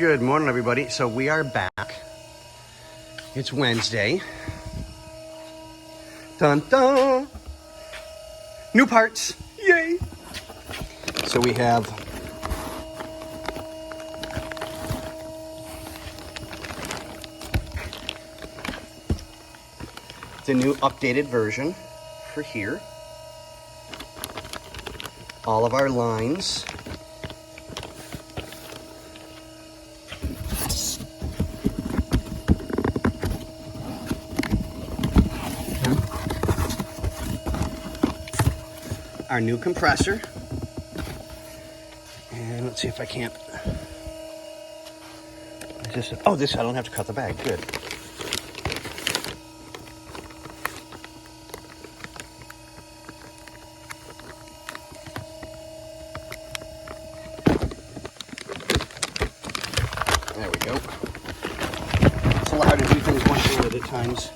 Good morning, everybody. So we are back. It's Wednesday. Dun dun! New parts! Yay! So we have the new updated version for here. All of our lines. Our new compressor. And let's see if I can't. Oh, this, I don't have to cut the bag. Good. There we go. It's a lot hard to do things one hand at times.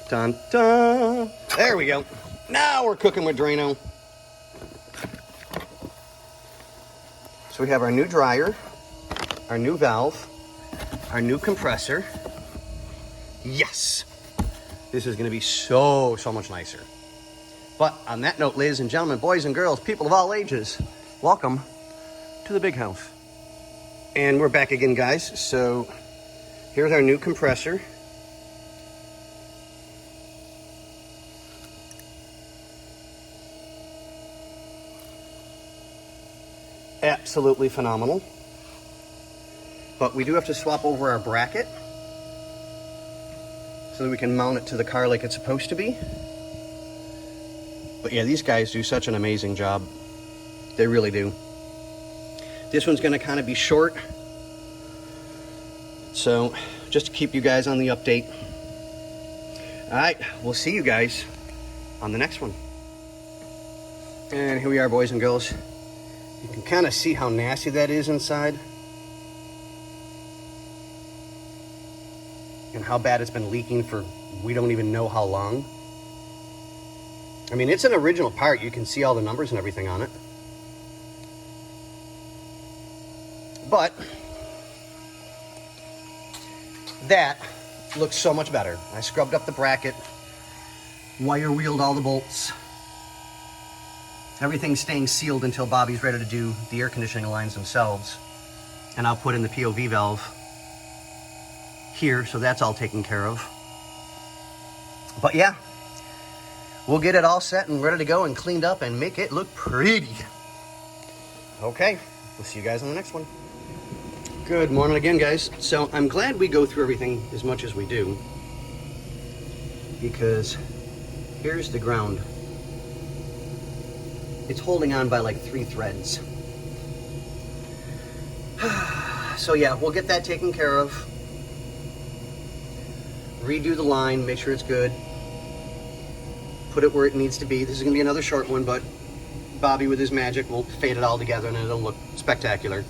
Dun dun! There we go. Now we're cooking with Drano. So we have our new dryer, our new valve, our new compressor. Yes! This is going to be so much nicer. But on that note, ladies and gentlemen, boys and girls, people of all ages, welcome to the big house. And we're back again, guys. So here's our new compressor. Absolutely phenomenal. But we do have to swap over our bracket so that we can mount it to the car like it's supposed to be. But yeah, these guys do such an amazing job. They really do. This one's going to kind of be short. So just to keep you guys on the update. All right, we'll see you guys on the next one. And here we are, boys and girls. You can kind of see how nasty that is inside. And how bad it's been leaking for we don't even know how long. I mean, it's an original part. You can see all the numbers and everything on it. But that looks so much better. I scrubbed up the bracket, wire wheeled all the bolts. Everything's staying sealed until Bobby's ready to do the air conditioning lines themselves. And I'll put in the POV valve here, so that's all taken care of. But yeah, we'll get it all set and ready to go and cleaned up and make it look pretty. Okay, we'll see you guys on the next one. Good morning again, guys. So I'm glad we go through everything as much as we do, because here's the ground. It's holding on by like 3 threads. So yeah, we'll get that taken care of. Redo the line, make sure it's good. Put it where it needs to be. This is gonna be another short one, but Bobby with his magic will fade it all together and it'll look spectacular.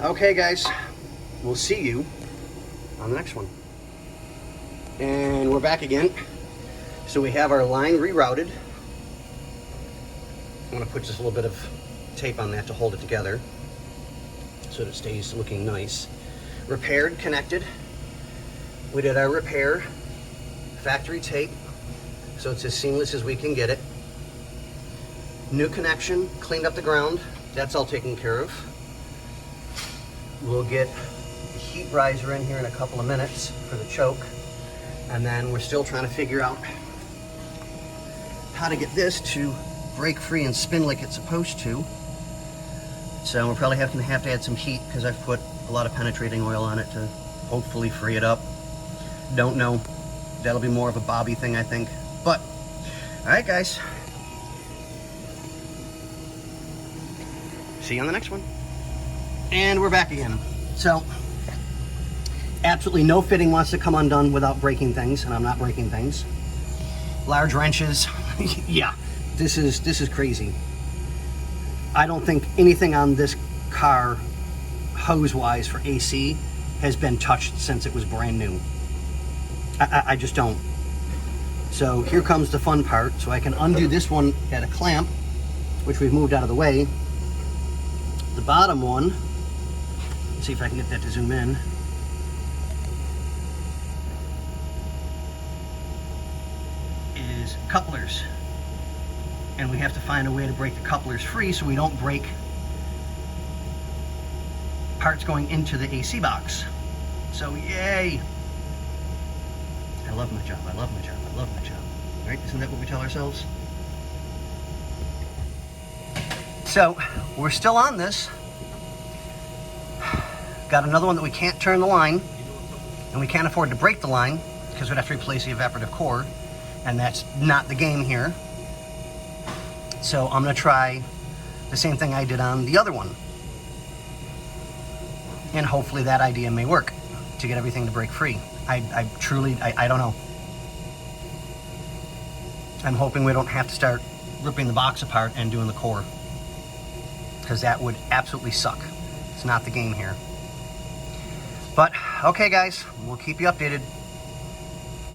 Okay guys, we'll see you on the next one. And we're back again. So we have our line rerouted. I'm going to put just a little bit of tape on that to hold it together so that it stays looking nice. Repaired, connected. We did our repair, factory tape, so it's as seamless as we can get it. New connection, cleaned up the ground, that's all taken care of. We'll get the heat riser in here in a couple of minutes for the choke, and then we're still trying to figure out how to get this to break free and spin like it's supposed to. So we're probably going to have to add some heat because I've put a lot of penetrating oil on it to hopefully free it up. Don't know. That'll be more of a Bobby thing, I think. But, alright guys. See you on the next one. And we're back again. So, absolutely no fitting wants to come undone without breaking things, and I'm not breaking things. Large wrenches. Yeah. This is crazy. I don't think anything on this car, hose-wise for AC, has been touched since it was brand new. I just don't. So here comes the fun part. So I can undo this one at a clamp, which we've moved out of the way. The bottom one, let's see if I can get that to zoom in. Is couplers. And we have to find a way to break the couplers free so we don't break parts going into the AC box. So yay! I love my job, I love my job, I love my job. Right, isn't that what we tell ourselves? So, we're still on this. Got another one that we can't turn the line, and we can't afford to break the line, because we'd have to replace the evaporative core, and that's not the game here. So I'm gonna try the same thing I did on the other one. And hopefully that idea may work to get everything to break free. I truly don't know. I'm hoping we don't have to start ripping the box apart and doing the core, because that would absolutely suck. It's not the game here. But, okay guys, we'll keep you updated.